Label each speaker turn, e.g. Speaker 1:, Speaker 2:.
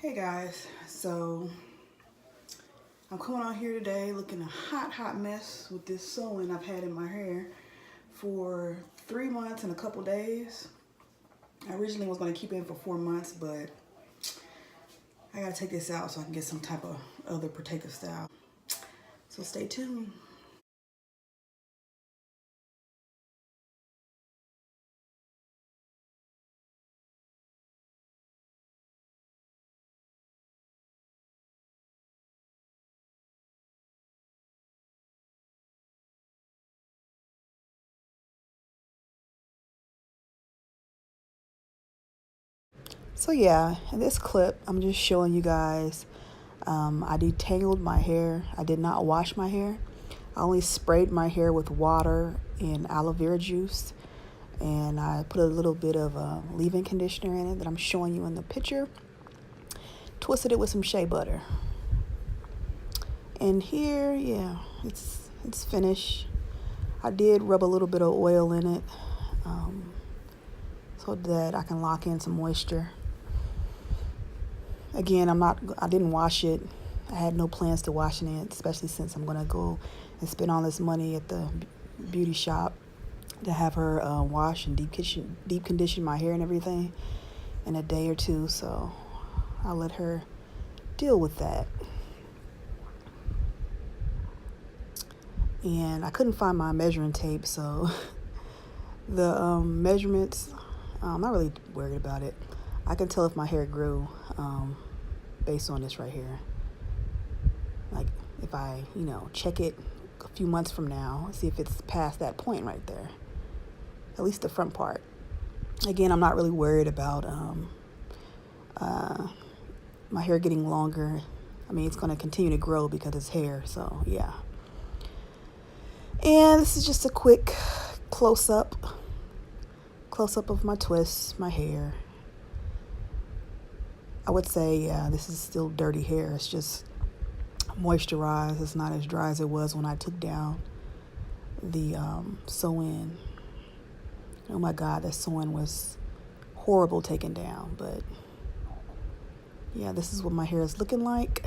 Speaker 1: Hey guys, so I'm coming on here today looking a hot mess with this sewing I've had in my hair for 3 months and a couple days. I originally was going to keep it in for 4 months, but I gotta take this out so I can get some type of other protective style. So stay tuned. So yeah, in this clip, I'm just showing you guys, I detangled my hair. I did not wash my hair. I only sprayed my hair with water and aloe vera juice. And I put a little bit of leave-in conditioner in it that I'm showing you in the picture. Twisted it with some shea butter. And here, yeah, it's finished. I did rub a little bit of oil in it so that I can lock in some moisture. Again, I didn't wash it. I had no plans to washing it, especially since I'm gonna go and spend all this money at the beauty shop to have her wash and deep condition my hair and everything in a day or two. So I'll let her deal with that. And I couldn't find my measuring tape, so the measurements, I'm not really worried about it. I can tell if my hair grew based on this right here. Like if I, check it a few months from now, see if it's past that point right there. At least the front part. Again, I'm not really worried about my hair getting longer. I mean, it's going to continue to grow because it's hair, so yeah. And this is just a quick close-up of my twists, my hair. I would say, yeah, this is still dirty hair. It's just moisturized. It's not as dry as it was when I took down the sew-in. Oh my God, that sew-in was horrible taken down. But yeah, this is what my hair is looking like.